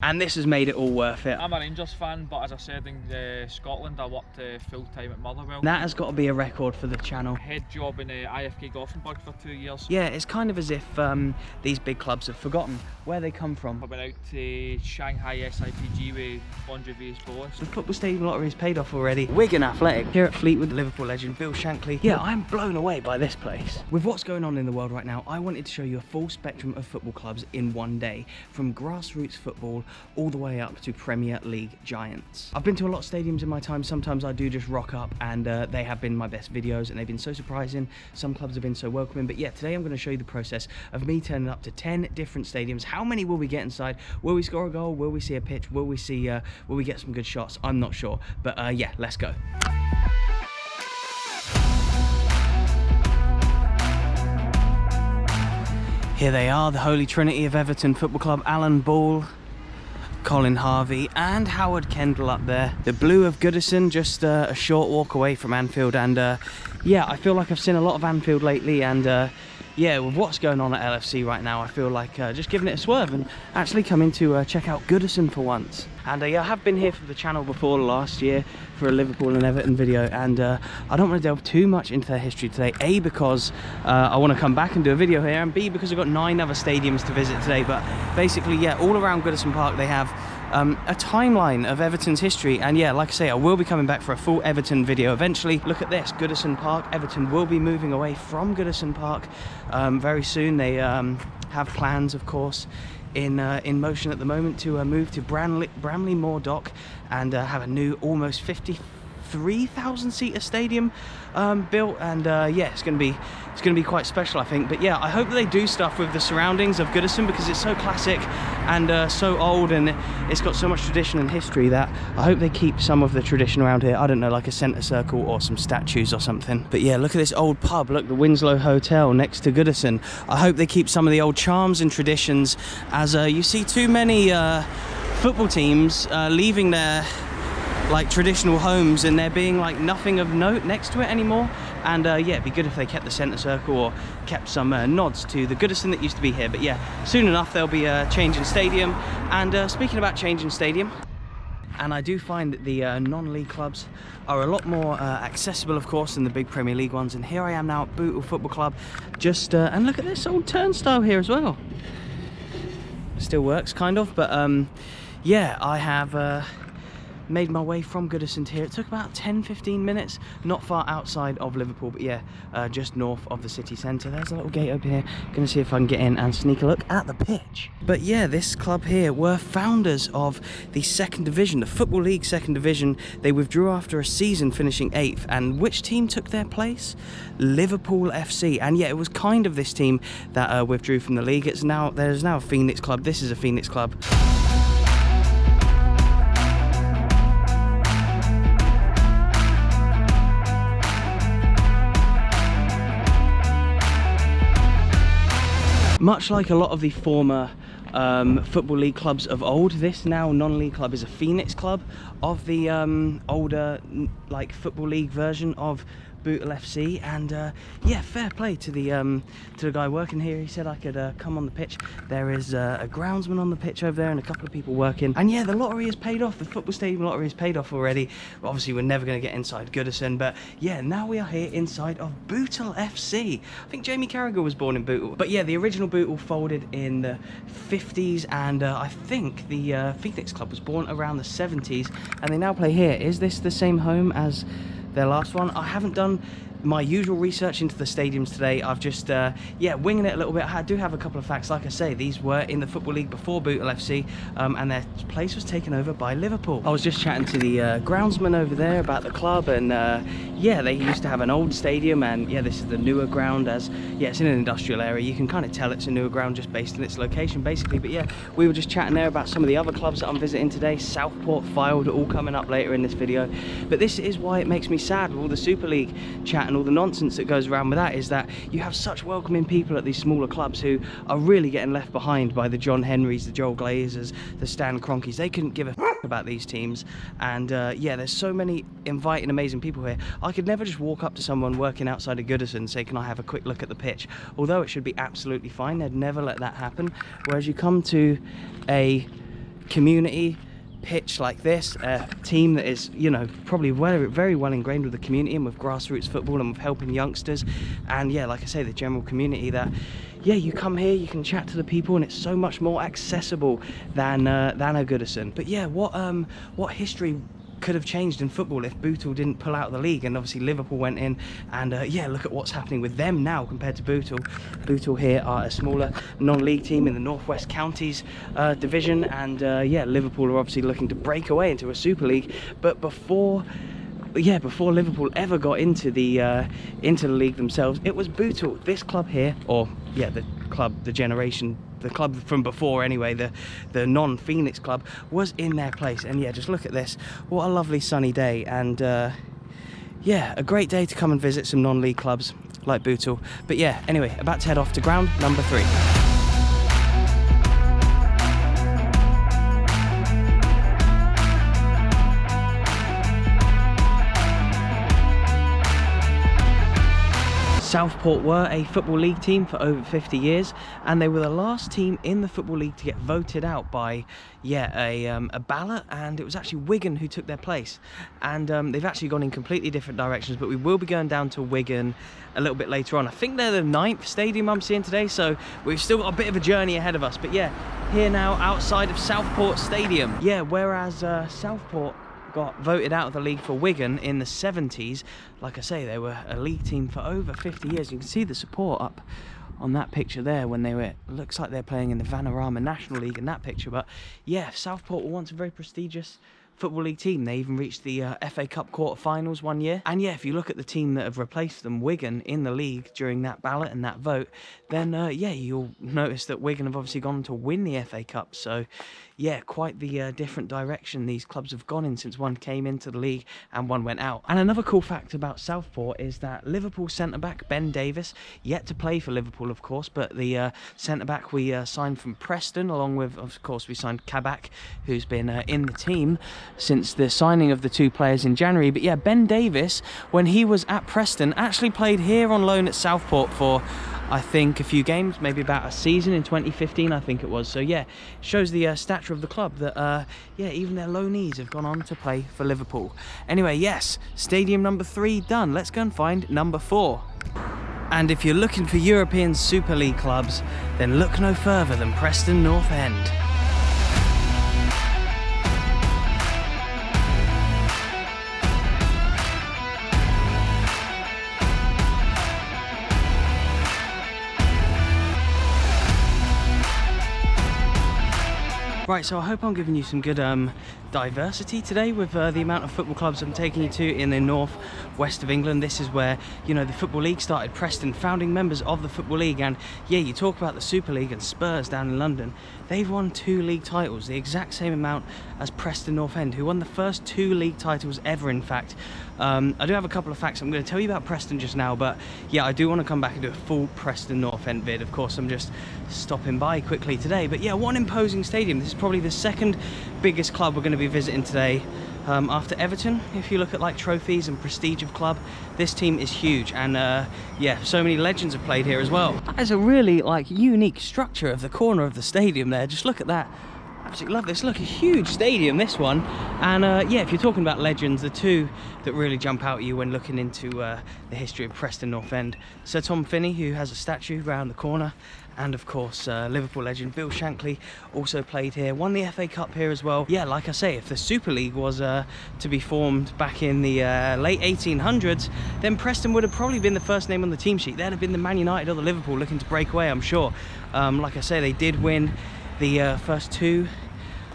And this has made it all worth it. I'm a Rangers fan, but as I said in Scotland, I worked full time at Motherwell. That has got to be a record for the channel. Head job in IFK Gothenburg for 2 years. Yeah, it's kind of as if these big clubs have forgotten where they come from. I went out to Shanghai SIPG with Bon Jovi's boys. The football stadium lottery has paid off already. Wigan Athletic here at Fleetwood, Liverpool legend Bill Shankly. Yeah, I'm blown away by this place. With what's going on in the world right now, I wanted to show you a full spectrum of football clubs in one day, from grassroots football all the way up to Premier League giants. I've been to a lot of stadiums in my time. Sometimes I do just rock up and they have been my best videos and they've been so surprising. Some clubs have been so welcoming, but yeah, today I'm going to show you the process of me turning up to 10 different stadiums. How many will we get inside? Will we score a goal? Will we see a pitch? Will we see, will we get some good shots? I'm not sure, but yeah, let's go. Here they are, the Holy Trinity of Everton Football Club. Alan Ball, Colin Harvey and Howard Kendall up there. The blue of Goodison, just a short walk away from Anfield. And yeah, I feel like I've seen a lot of Anfield lately, and yeah, with what's going on at LFC right now, I feel like just giving it a swerve and actually coming to check out Goodison for once. And yeah, I have been here for the channel before last year for a Liverpool and Everton video, and I don't want to delve too much into their history today. A, because I want to come back and do a video here, and B, because I've got 9 other stadiums to visit today. But basically, yeah, all around Goodison Park they have a timeline of Everton's history, and yeah, like I say, I will be coming back for a full Everton video eventually. Look at this, Goodison Park. Everton will be moving away from Goodison Park very soon. They have plans, of course, in motion at the moment to move to Bramley Moor Dock and have a new almost 53,000 seater stadium built, and yeah, it's going to be quite special, I think. But yeah, I hope that they do stuff with the surroundings of Goodison, because it's so classic and so old, and it's got so much tradition and history that I hope they keep some of the tradition around here. I don't know, like a centre circle or some statues or something. But yeah, look at this old pub. Look, the Winslow Hotel next to Goodison. I hope they keep some of the old charms and traditions, as you see too many football teams leaving their like traditional homes and there being like nothing of note next to it anymore. And yeah, it'd be good if they kept the centre circle or kept some nods to the Goodison that used to be here. But yeah, soon enough there'll be a change in stadium. And speaking about change in stadium, and I do find that the non-league clubs are a lot more accessible, of course, than the big Premier League ones. And here I am now at BOOTLE Football Club, just and look at this old turnstile here as well. Still works, kind of, but yeah, I have made my way from Goodison to here. It took about 10-15 minutes, not far outside of Liverpool, but yeah, just north of the city centre. There's a little gate over here. Gonna see if I can get in and sneak a look at the pitch. But yeah, this club here were founders of the 2nd division, the Football League 2nd division. They withdrew after a season, finishing 8th, and which team took their place? Liverpool FC. And yeah, it was kind of this team that withdrew from the league. There's now a Phoenix club. This is a Phoenix club. Much like a lot of the former Football League clubs of old, this now non-league club is a Phoenix club of the older like Football League version of BOOTLE FC. And yeah, fair play to the guy working here. He said I could come on the pitch. There is a groundsman on the pitch over there and a couple of people working. And yeah, the lottery has paid off. The football stadium lottery has paid off already. Obviously, we're never going to get inside Goodison, but yeah, now we are here inside of BOOTLE FC. I think Jamie Carragher was born in BOOTLE. But yeah, the original BOOTLE folded in the 50s, and I think the Phoenix club was born around the 70s, and they now play here. Is this the same home as their last one? I haven't done my usual research into the stadiums today. I've just yeah, winging it a little bit. I do have a couple of facts. Like I say, these were in the Football League before BOOTLE FC, and their place was taken over by Liverpool. I was just chatting to the groundsman over there about the club, and yeah, they used to have an old stadium, and yeah, this is the newer ground. As yeah, it's in an industrial area. You can kind of tell it's a newer ground just based on its location, basically. But yeah, we were just chatting there about some of the other clubs that I'm visiting today. Southport, FYLDE, all coming up later in this video. But this is why it makes me sad with all the Super League chat and all the nonsense that goes around with that, is that you have such welcoming people at these smaller clubs who are really getting left behind by the John Henrys, the Joel Glazers, the Stan Cronkies. They couldn't give a about these teams. And yeah, there's so many inviting amazing people here. I could never just walk up to someone working outside of Goodison and say, can I have a quick look at the pitch? Although it should be absolutely fine, they'd never let that happen. Whereas you come to a community pitch like this, a team that is, you know, probably very well ingrained with the community and with grassroots football and with helping youngsters, and yeah, like I say, the general community that, yeah, you come here, you can chat to the people, and it's so much more accessible than a Goodison. But yeah, what history could have changed in football if BOOTLE didn't pull out of the league, and obviously Liverpool went in, and yeah, look at what's happening with them now compared to BOOTLE. BOOTLE here are a smaller non-league team in the Northwest Counties division, and yeah, Liverpool are obviously looking to break away into a Super League. But before Liverpool ever got into the league themselves, it was BOOTLE, this club here, or yeah, the club from before anyway, the non-Phoenix club, was in their place. And yeah, just look at this, what a lovely sunny day, and yeah, a great day to come and visit some non-league clubs like BOOTLE. But yeah, anyway, about to head off to ground number 3. Southport were a Football League team for over 50 years, and they were the last team in the Football League to get voted out by, yeah, a ballot, and it was actually Wigan who took their place. And they've actually gone in completely different directions, but we will be going down to Wigan a little bit later on. I think they're the 9th stadium I'm seeing today, so we've still got a bit of a journey ahead of us. But yeah, here now outside of Southport Stadium. Yeah, whereas Southport got voted out of the league for Wigan in the 70s. Like I say, they were a league team for over 50 years. You can see the support up on that picture there when they were, looks like they're playing in the Vanarama National League in that picture. But yeah, Southport were once a very prestigious Football League team. They even reached the FA Cup quarter-finals one year. And yeah, if you look at the team that have replaced them, Wigan, in the league during that ballot and that vote, then yeah, you'll notice that Wigan have obviously gone on to win the FA Cup. So yeah, quite the different direction these clubs have gone in since one came into the league and one went out. And another cool fact about Southport is that Liverpool centre-back Ben Davies, yet to play for Liverpool of course, but the centre-back we signed from Preston, along with, of course, we signed Kabak, who's been in the team since the signing of the 2 players in January. But yeah, Ben Davies, when he was at Preston, actually played here on loan at Southport for, I think, a few games, maybe about a season in 2015, I think it was. So yeah, shows the stature of the club that, yeah, even their loanees have gone on to play for Liverpool. Anyway, yes, stadium number 3 done. Let's go and find number 4. And if you're looking for European Super League clubs, then look no further than Preston North End. Right, so I hope I'm giving you some good diversity today with the amount of football clubs I'm taking you to in the north-west of England. This is where, you know, the Football League started. Preston, founding members of the Football League, and yeah, you talk about the Super League and Spurs down in London. They've won 2 league titles, the exact same amount as Preston North End, who won the first 2 league titles ever, in fact. I do have a couple of facts I'm going to tell you about Preston just now, but yeah, I do want to come back and do a full Preston North End vid. Of course, I'm just stopping by quickly today. But yeah, what an imposing stadium. This is probably the 2nd biggest club we're going to be visiting today, after Everton. If you look at like trophies and prestige of club, this team is huge, and yeah, so many legends have played here as well. That is a really like unique structure of the corner of the stadium there. Just look at that. Absolutely love this. Look, a huge stadium, this one. And yeah, if you're talking about legends, the 2 that really jump out at you when looking into the history of Preston North End: Sir Tom Finney, who has a statue around the corner, and of course Liverpool legend Bill Shankly also played here, won the FA Cup here as well. Yeah, like I say, if the Super League was to be formed back in the late 1800s, then Preston would have probably been the first name on the team sheet. They'd have been the Man United or the Liverpool looking to break away, I'm sure. Like I say, they did win the first 2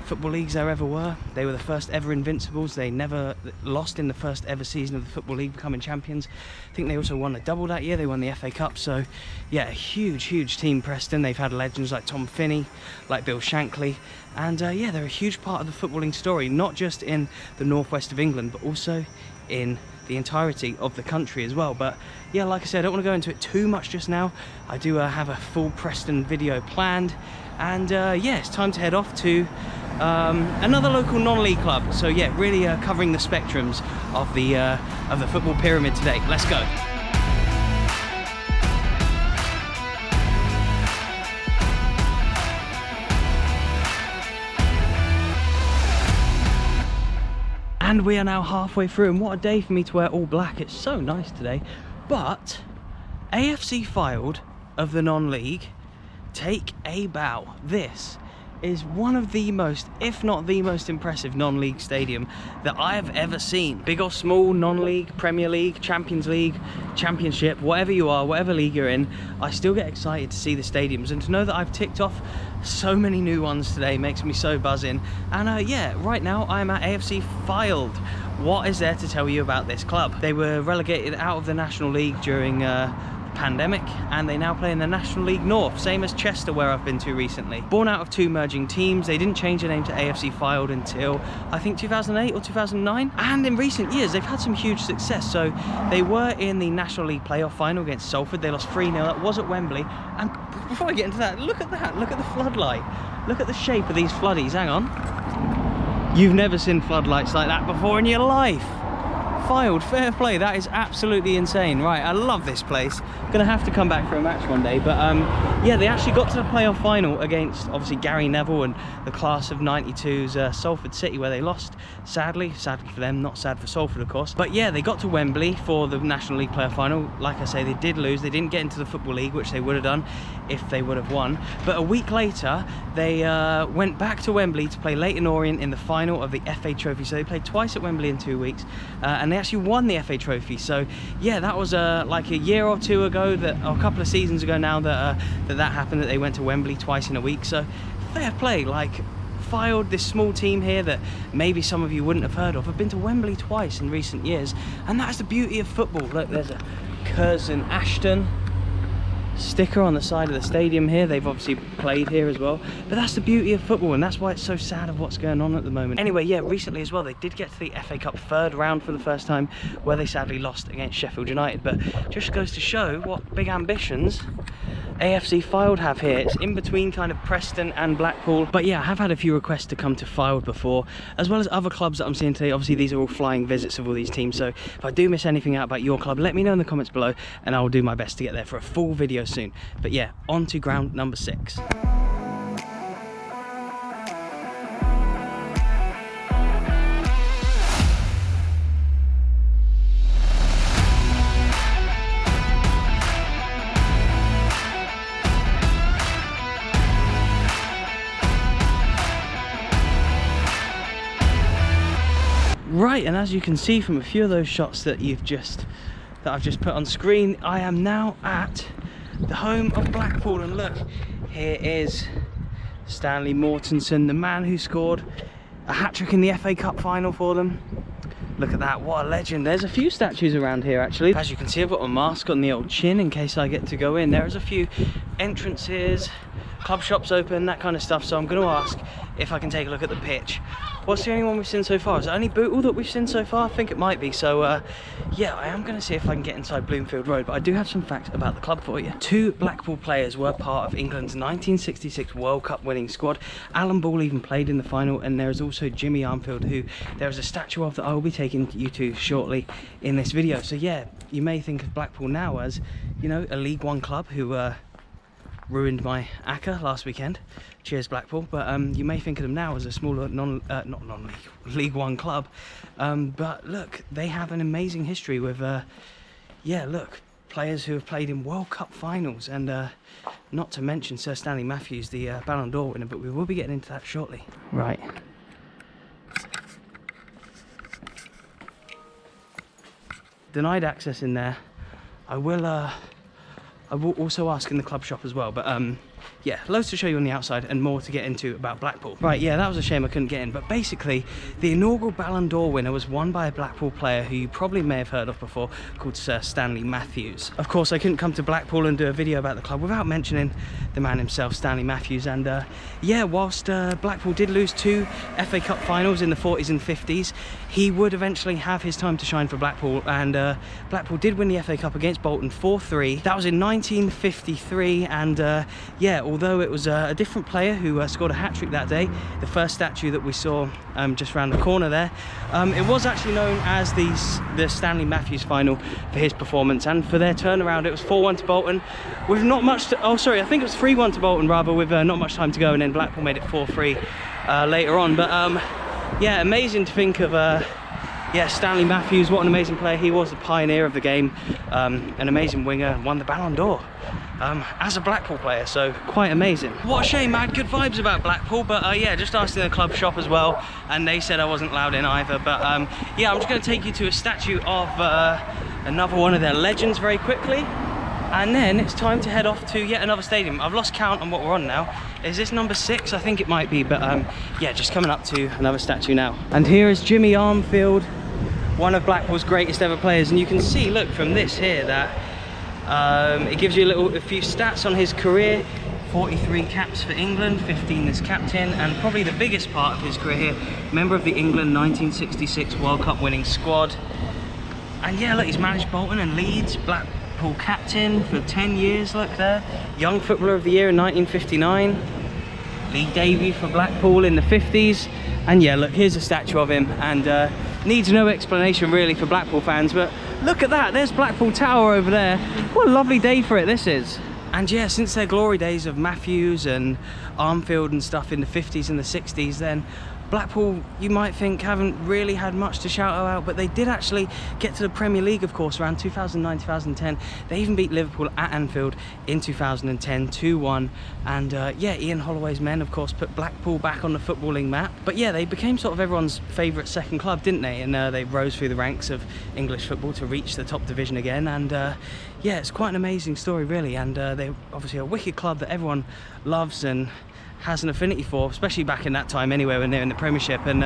Football Leagues there ever were. They were the first ever Invincibles. They never lost in the first ever season of the Football League, becoming champions. I think they also won a double that year. They won the FA Cup. So yeah, a huge team, Preston. They've had legends like Tom Finney, like Bill Shankly, and yeah, they're a huge part of the footballing story, not just in the northwest of England, but also in the entirety of the country as well. But yeah, like I said, I don't want to go into it too much just now. I do have a full Preston video planned, and yeah, it's time to head off to another local non-league club. So yeah, really covering the spectrums of the football pyramid today. Let's go. And we are now halfway through, and what a day for me to wear all black. It's so nice today. But AFC Fylde of the non-league, take a bow. This is one of the most, if not the most impressive non-league stadium that I have ever seen. Big or small, non-league, Premier League, Champions League, Championship, whatever you are, whatever league you're in, I still get excited to see the stadiums, and to know that I've ticked off so many new ones today makes me so buzzing. And yeah, right now I'm at AFC Fylde. What is there to tell you about this club? They were relegated out of the National League during pandemic, and they now play in the National League North, same as Chester, where I've been to recently. Born out of two merging teams, they didn't change their name to AFC Fylde until I think 2008 or 2009, and in recent years they've had some huge success. So they were in the National League playoff final against Salford. They lost 3-0. That was at Wembley. And before I get into that, look at the floodlight, look at the shape of these floodies. Hang on, you've never seen floodlights like that before in your life. Fylde, fair play, that is absolutely insane. Right, I love this place. Gonna have to come back for a match one day, but yeah, they actually got to the playoff final against obviously Gary Neville and the class of 92's Salford City, where they lost, sadly for them, not sad for Salford of course. But yeah, they got to Wembley for the National League playoff final. Like I say, they did lose. They didn't get into the Football League, which they would have done if they would have won. But a week later, they went back to Wembley to play Leyton Orient in the final of the FA Trophy. So they played twice at Wembley in 2 weeks, and they actually won the FA Trophy. So yeah, that was like a year or two ago, or a couple of seasons ago now, that that happened, that they went to Wembley twice in a week. So fair play. Like, Fylde, this small team here that maybe some of you wouldn't have heard of, have been to Wembley twice in recent years, and that's the beauty of football. Look, there's a Curzon Ashton sticker on the side of the stadium here. They've obviously played here as well, but that's the beauty of football, and that's why it's so sad of what's going on at the moment. Anyway, yeah, recently as well, they did get to the FA Cup third round for the first time, where they sadly lost against Sheffield United, but just goes to show what big ambitions AFC Fylde have here. It's in between kind of Preston and Blackpool. But yeah, I have had a few requests to come to Fylde before, as well as other clubs that I'm seeing today. Obviously these are all flying visits of all these teams, so if I do miss anything out about your club, let me know in the comments below, and I will do my best to get there for a full video soon. But yeah, on to ground number 6. Right, and as you can see from a few of those shots that I've just put on screen, I am now at the home of Blackpool, and look, here is Stanley Mortensen, the man who scored a hat-trick in the FA Cup final for them. Look at that, what a legend. There's a few statues around here actually. As you can see, I've got a mask on the old chin in case I get to go in. There's a few entrances, club shops open, that kind of stuff, so I'm going to ask if I can take a look at the pitch. What's the only one we've seen so far? Is it only BOOTLE that we've seen so far? I think it might be. So yeah, I am going to see if I can get inside Bloomfield Road, but I do have some facts about the club for you. 2 Blackpool players were part of England's 1966 World Cup winning squad. Alan Ball even played in the final, and there is also Jimmy Armfield, who there is a statue of that I will be taking you to shortly in this video. So yeah, you may think of Blackpool now as, you know, a League One club who ruined my ACCA last weekend. Cheers Blackpool. But you may think of them now as a smaller League One club, but look, they have an amazing history with yeah, look, players who have played in World Cup finals, and not to mention Sir Stanley Matthews, the Ballon d'Or winner, but we will be getting into that shortly. Right, denied access in there. I will also ask in the club shop as well, but yeah, loads to show you on the outside and more to get into about Blackpool. Right, yeah, that was a shame I couldn't get in, but basically the inaugural Ballon d'Or winner was won by a Blackpool player who you probably may have heard of before, called Sir Stanley Matthews. Of course, I couldn't come to Blackpool and do a video about the club without mentioning the man himself, Stanley Matthews. And yeah, whilst Blackpool did lose 2 FA Cup finals in the 40s and 50s, he would eventually have his time to shine for Blackpool, and Blackpool did win the FA Cup against Bolton 4-3. That was in 1953, and yeah, although it was a different player who scored a hat-trick that day, the first statue that we saw just around the corner there, it was actually known as the Stanley Matthews final for his performance, and for their turnaround it was 4-1 to Bolton with not much to, oh sorry, I think it was 3-1 to Bolton rather, with not much time to go, and then Blackpool made it 4-3 later on. But yeah, amazing to think of yeah, Stanley Matthews, what an amazing player. He was the pioneer of the game, an amazing winger, won the Ballon d'Or as a Blackpool player, so quite amazing. What a shame, I had good vibes about Blackpool, but yeah, just asked in the club shop as well, and they said I wasn't allowed in either. But yeah, I'm just going to take you to a statue of another one of their legends very quickly, and then it's time to head off to yet another stadium. I've lost count on what we're on now. Is this number 6? I think it might be, but yeah, just coming up to another statue now. And here is Jimmy Armfield, one of Blackpool's greatest ever players, and you can see, look, from this here that it gives you a few stats on his career. 43 caps for England, 15 as captain, and probably the biggest part of his career here, member of the England 1966 World Cup winning squad. And yeah, look, he's managed Bolton and Leeds, Blackpool captain for 10 years, look there. Young Footballer of the Year in 1959, league debut for Blackpool in the 50s. And yeah, look, here's a statue of him, and needs no explanation really for Blackpool fans, but look at that, there's Blackpool Tower over there. What a lovely day for it this is. And yeah, since their glory days of Matthews and Armfield and stuff in the 50s and the 60s, then Blackpool, you might think, haven't really had much to shout about, but they did actually get to the Premier League, of course, around 2009, 2010. They even beat Liverpool at Anfield in 2010, 2-1. And yeah, Ian Holloway's men, of course, put Blackpool back on the footballing map. But yeah, they became sort of everyone's favourite second club, didn't they? And they rose through the ranks of English football to reach the top division again. And yeah, it's quite an amazing story, really. And they're obviously a wicked club that everyone loves and has an affinity for, especially back in that time anyway when they're in the Premiership. And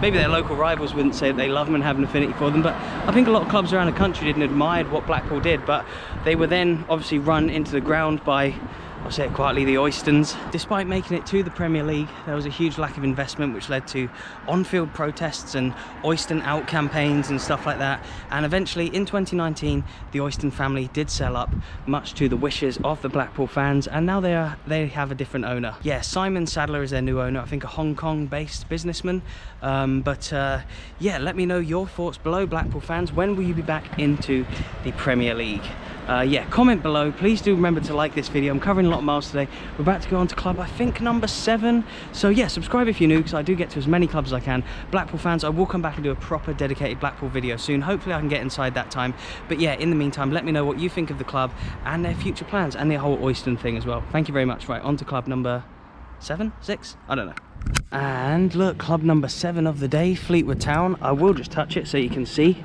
maybe their local rivals wouldn't say that they love them and have an affinity for them, but I think a lot of clubs around the country didn't admire what Blackpool did, but they were then obviously run into the ground by, I'll say it quietly, the Oystons. Despite making it to the Premier League, there was a huge lack of investment, which led to on-field protests and Oyston out campaigns and stuff like that. And eventually, in 2019, the Oyston family did sell up, much to the wishes of the Blackpool fans, and now they have a different owner. Yeah, Simon Sadler is their new owner, I think a Hong Kong-based businessman. Yeah, let me know your thoughts below, Blackpool fans. When will you be back into the Premier League? Yeah, comment below. Please do remember to like this video. I'm covering a lot of miles today. We're about to go on to club, I think, number 7. So yeah, subscribe if you're new, because I do get to as many clubs as I can. Blackpool fans, I will come back and do a proper dedicated Blackpool video soon. Hopefully I can get inside that time. But yeah, in the meantime, let me know what you think of the club and their future plans and their whole Oyston thing as well. Thank you very much. Right, on to club number 7, 6? I don't know. And look, club number 7 of the day, Fleetwood Town. I will just touch it so you can see.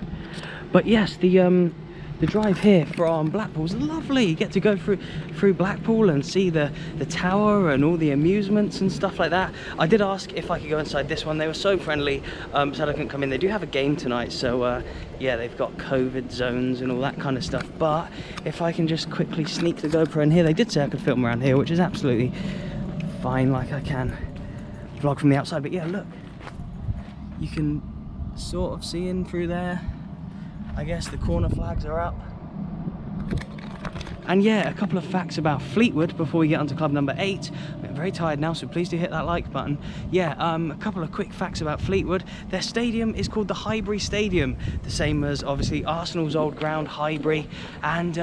But yes, the drive here from Blackpool is lovely. You get to go through Blackpool and see the tower and all the amusements and stuff like that. I did ask if I could go inside this one. They were so friendly, said I couldn't come in. They do have a game tonight, so yeah, they've got COVID zones and all that kind of stuff. But if I can just quickly sneak the GoPro in here, they did say I could film around here, which is absolutely fine, like I can vlog from the outside. But yeah, look, you can sort of see in through there. I guess the corner flags are up. And yeah, a couple of facts about Fleetwood before we get on to club number 8. I'm very tired now, so please do hit that like button. Yeah, a couple of quick facts about Fleetwood. Their stadium is called the Highbury Stadium, the same as obviously Arsenal's old ground, Highbury. And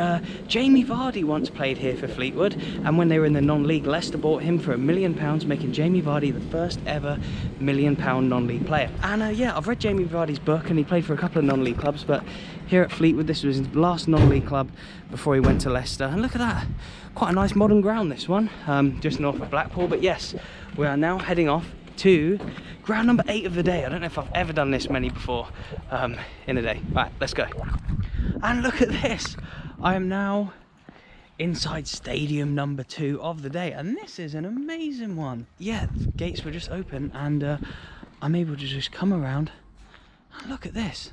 Jamie Vardy once played here for Fleetwood, and when they were in the non-league, Leicester bought him for £1 million, making Jamie Vardy the first ever £1 million non-league player. And yeah, I've read Jamie Vardy's book, and he played for a couple of non-league clubs, but here at Fleetwood, this was his last non-league club before he went to Leicester. And look at that, quite a nice modern ground, this one, just north of Blackpool. But yes, we are now heading off to ground number 8 of the day. I don't know if I've ever done this many before in a day. Right, let's go. And look at this, I am now inside stadium number 2 of the day, and this is an amazing one. Yeah, the gates were just open, and I'm able to just come around and look at this.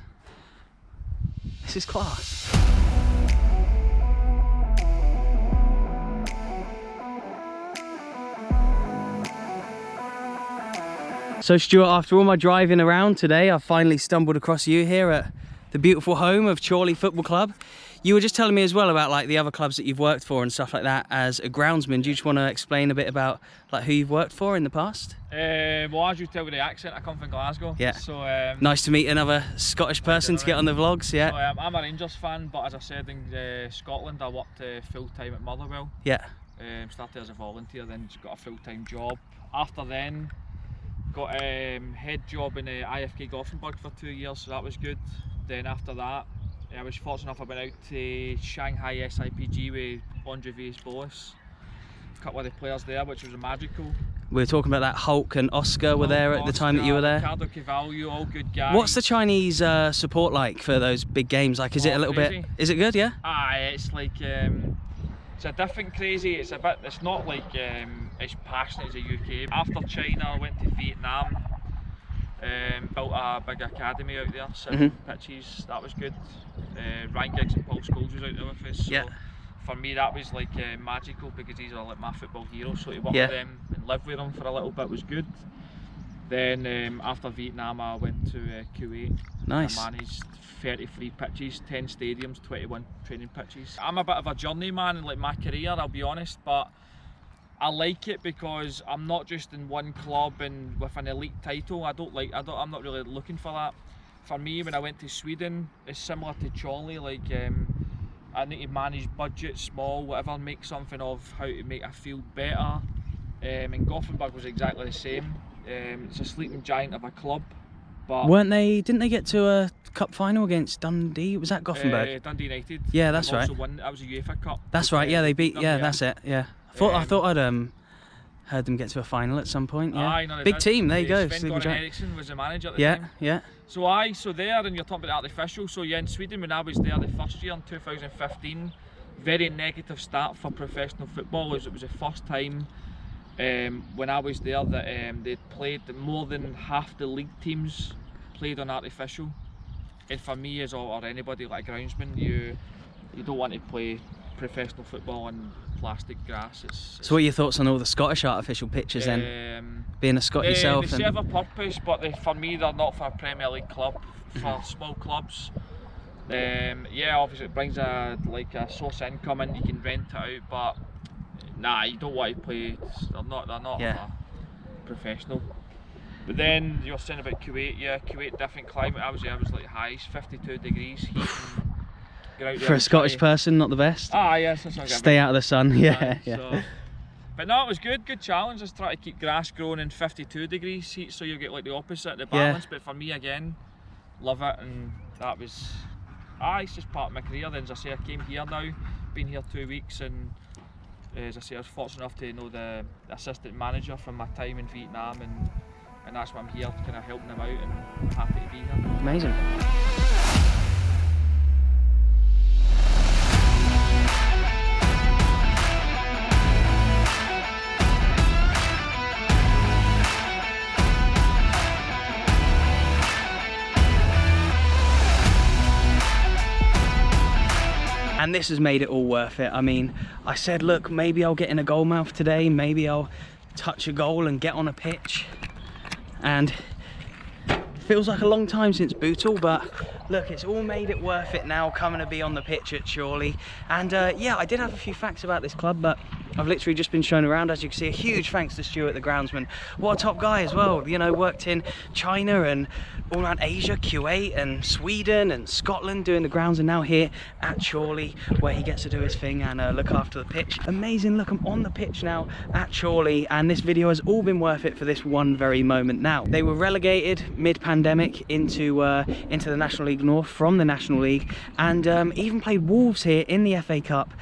This is class. So Stuart, after all my driving around today, I've finally stumbled across you here at the beautiful home of CHORLEY Football Club. You were just telling me as well about like the other clubs that you've worked for and stuff like that as a groundsman. Do you just want to explain a bit about like who you've worked for in the past? Well, as you tell with the accent, I come from Glasgow. Yeah. So nice to meet another Scottish person to get on the vlogs. Yeah. So, I'm a Rangers fan, but as I said in Scotland, I worked full time at Motherwell. Yeah. Started as a volunteer, then got a full time job. After then, got a head job in IFK Gothenburg for 2 years, so that was good. Then after that, I was fortunate enough I went out to Shanghai SIPG with Andre Villas-Boas. A couple of the players there, which was magical. We were talking about that. Hulk and Oscar were there at the time that you were there. Ricardo Cavallo, all good guys. What's the Chinese support like for those big games? Like, is it a little crazy. bit? Is it good? Yeah. It's like it's a different crazy. It's a bit. It's not like as passionate as the UK. After China, I went to Vietnam. Built a big academy out there, 7 pitches. That was good. Ryan Giggs and Paul Scholes was out there with us. So yeah. For me, that was like magical because these are like my football heroes. So to work with them and live with them for a little bit was good. Then after Vietnam, I went to Kuwait. Nice. I managed 33 pitches, 10 stadiums, 21 training pitches. I'm a bit of a journeyman in like my career, I'll be honest, but I like it because I'm not just in one club and with an elite title. I'm not really looking for that. For me, when I went to Sweden, it's similar to CHORLEY. Like I need to manage budget, small, whatever, make something of how to make a field better. And Gothenburg was exactly the same. It's a sleeping giant of a club. But Didn't they get to a cup final against Dundee? Was that Gothenburg? Dundee United. Yeah, that's right. That was a UEFA Cup. That's right. Yeah, they beat. them, Yeah, that's it. Yeah. I thought I'd heard them get to a final at some point. Yeah. Aye, no, big team. There you go. Sven-Göran Eriksson was the manager at the time. Yeah. So there, and you're talking about artificial. So yeah, in Sweden, when I was there the first year in 2015, very negative start for professional football. It was the first time when I was there that they'd played more than half the league teams played on artificial. And for me, or anybody like a groundsman, you don't want to play professional football on plastic grass. So what are your thoughts on all the Scottish artificial pitches then? Being a Scot yourself? They serve a purpose, but for me they're not for a Premier League club, for small clubs. Yeah, obviously it brings a source of income and you can rent it out, but nah, you don't want to play. They're not professional. But then you were saying about Kuwait. Yeah, Kuwait, different climate. I was like highs, 52 degrees heat. For a Scottish person, not the best. Yes, stay out of the sun. Yeah. So, but no, it was good challenge. Just try to keep grass growing in 52 degrees heat, so you get like the opposite, the balance. But for me again, love it, and that was it's just part of my career. Then as I say, I came here now, been here 2 weeks, and as I say, I was fortunate enough to know the assistant manager from my time in Vietnam, and that's why I'm here, kind of helping them out, and I'm happy to be here. Amazing. And this has made it all worth it. I mean, I said, look, maybe I'll get in a goal mouth today, maybe I'll touch a goal and get on a pitch. And it feels like a long time since BOOTLE, but look, it's all made it worth it now, coming to be on the pitch at CHORLEY. And yeah, I did have a few facts about this club, but I've literally just been shown around. As you can see, a huge thanks to Stuart, the groundsman. What a top guy as well. You know, worked in China and all around Asia, Kuwait and Sweden and Scotland doing the grounds, and now here at CHORLEY where he gets to do his thing and look after the pitch. Amazing. Look, I'm on the pitch now at CHORLEY, and this video has all been worth it for this one very moment. Now, they were relegated mid-pandemic into the National League North from the National League, and even played Wolves here in the FA Cup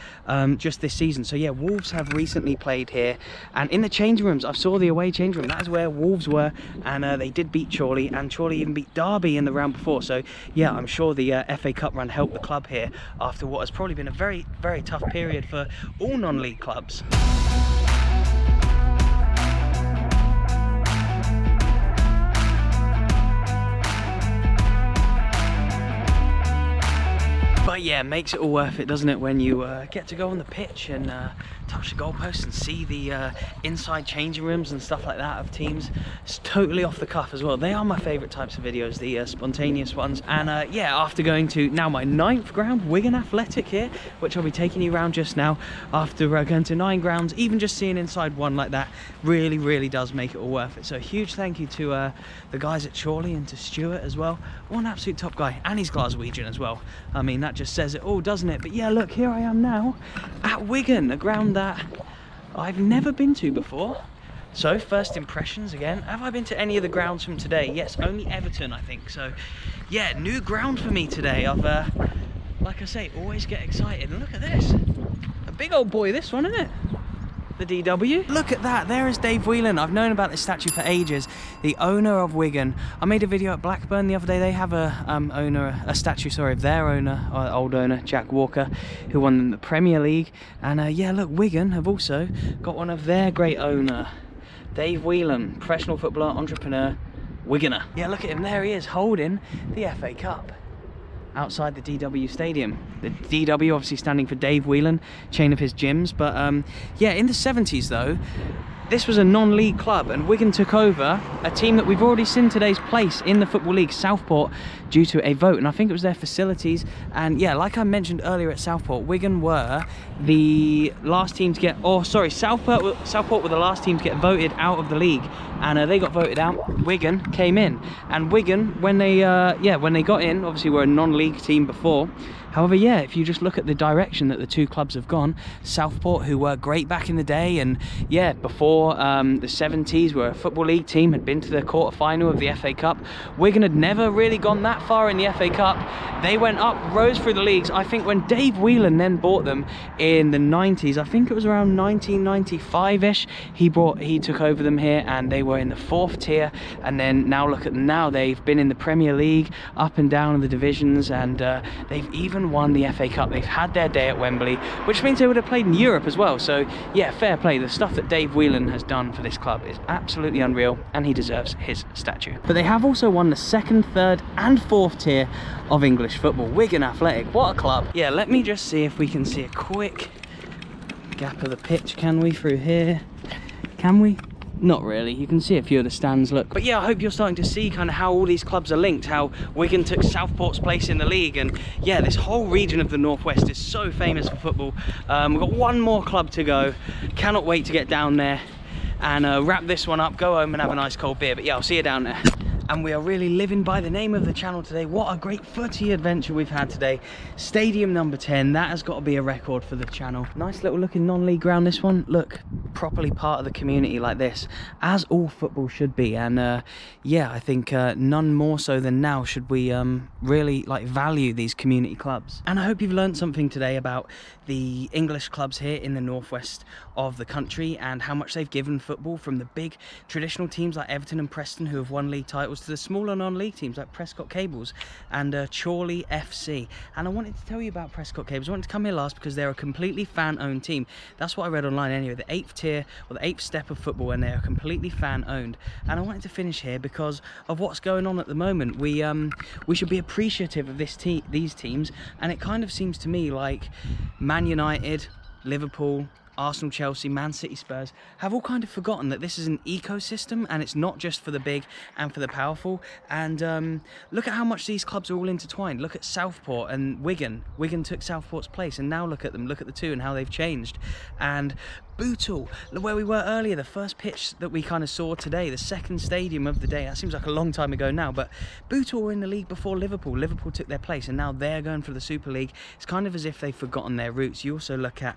just this season. So yeah, Wolves have recently played here, and in the changing rooms, I saw the away change room. That is where Wolves were, and they did beat CHORLEY, and CHORLEY even beat Derby in the round before. So yeah, I'm sure the FA Cup run helped the club here after what has probably been a very, very tough period for all non-league clubs. But yeah, makes it all worth it, doesn't it, when you get to go on the pitch and touch the goalpost and see the inside changing rooms and stuff like that of teams. It's totally off the cuff as well. They are my favourite types of videos, the spontaneous ones. And yeah, after going to now my 9th ground, Wigan Athletic here, which I'll be taking you around just now, after going to 9 grounds, even just seeing inside one like that really, really does make it all worth it. So a huge thank you to the guys at CHORLEY and to Stuart as well. What an absolute top guy, and he's Glaswegian as well. I mean, that just says it all, doesn't it? But yeah, look, here I am now at Wigan, a ground that I've never been to before. So, first impressions again. Have I been to any of the grounds from today? Yes, only Everton, I think. So, yeah, new ground for me today. I've, like I say, always get excited. And look at this. A big old boy, this one, isn't it? The DW. Look at that, there is Dave Whelan. I've known about this statue for ages. The owner of Wigan. I made a video at Blackburn the other day. They have a statue, sorry, of their owner, old owner, Jack Walker, who won them the Premier League. And yeah, look, Wigan have also got one of their great owner, Dave Whelan, professional footballer, entrepreneur, Wiganer. Yeah, look at him, there he is, holding the FA Cup outside the DW stadium. The DW obviously standing for Dave Whelan, chain of his gyms. But yeah, in the 70s though, this was a non-league club, and Wigan took over a team that we've already seen today's place in the Football League, Southport, due to a vote. And I think it was their facilities. And yeah, like I mentioned earlier at Southport, Wigan were the last team to get, or sorry, Southport were the last team to get voted out of the league. And they got voted out, Wigan came in. And Wigan, when they got in, obviously we're a non-league team before. However, yeah, if you just look at the direction that the two clubs have gone, Southport, who were great back in the day, and yeah, before the 70s, were a Football League team, had been to the quarter-final of the FA Cup. Wigan had never really gone that far in the FA Cup. They went up, rose through the leagues. I think when Dave Whelan then bought them in the 90s, I think it was around 1995-ish, he took over them here, and they were in the 4th tier. And then now look at them now, they've been in the Premier League, up and down in the divisions, and they've even won the FA Cup. They've had their day at Wembley, which means they would have played in Europe as well. So yeah, fair play. The stuff that Dave Whelan has done for this club is absolutely unreal, and he deserves his statue. But they have also won the 2nd, 3rd and 4th tier of English football. Wigan Athletic, what a club. Yeah, let me just see if we can see a quick gap of the pitch. Can we through here? Can we? Not really, you can see a few of the stands, look. But yeah, I hope you're starting to see kind of how all these clubs are linked, how Wigan took Southport's place in the league, and yeah, this whole region of the Northwest is so famous for football. We've got one more club to go, cannot wait to get down there and wrap this one up, go home and have a nice cold beer. But yeah, I'll see you down there. And we are really living by the name of the channel today. What a great footy adventure we've had today. Stadium number 10, that has got to be a record for the channel. Nice little looking non-league ground, this one. Look, properly part of the community like this, as all football should be. And yeah, I think none more so than now should we really like value these community clubs. And I hope you've learned something today about the English clubs here in the northwest of the country, and how much they've given football, from the big traditional teams like Everton and Preston, who have won league titles, to the smaller non-league teams like Prescot Cables and CHORLEY FC. And I wanted to tell you about Prescot Cables. I wanted to come here last because they're a completely fan-owned team. That's what I read online anyway, the 8th tier, or the 8th step of football, and they are completely fan-owned. And I wanted to finish here because of what's going on at the moment. We should be appreciative of these teams, and it kind of seems to me like Man United, Liverpool, Arsenal, Chelsea, Man City, Spurs have all kind of forgotten that this is an ecosystem, and it's not just for the big and for the powerful. And look at how much these clubs are all intertwined. Look at Southport and Wigan. Wigan took Southport's place, and now look at them. Look at the two and how they've changed. And BOOTLE, where we were earlier, the first pitch that we kind of saw today, the 2nd stadium of the day. That seems like a long time ago now, but BOOTLE were in the league before Liverpool. Liverpool took their place, and now they're going for the Super League. It's kind of as if they've forgotten their roots. You also look at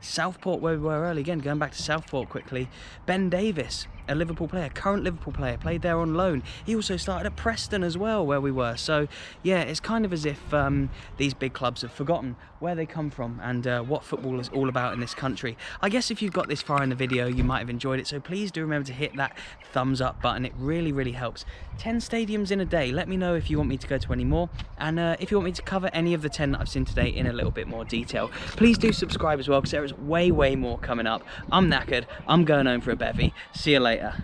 Southport, where we were earlier. Again, going back to Southport quickly, Ben Davis, a Liverpool player, current Liverpool player, played there on loan. He also started at Preston as well, where we were. So yeah, it's kind of as if these big clubs have forgotten where they come from and what football is all about in this country. I guess if you've got this far in the video, you might have enjoyed it, so please do remember to hit that thumbs up button. It really, really helps. 10 stadiums in a day. Let me know if you want me to go to any more, and if you want me to cover any of the 10 that I've seen today in a little bit more detail. Please do subscribe as well, because there is way more coming up. I'm knackered. I'm going home for a bevy. See you later.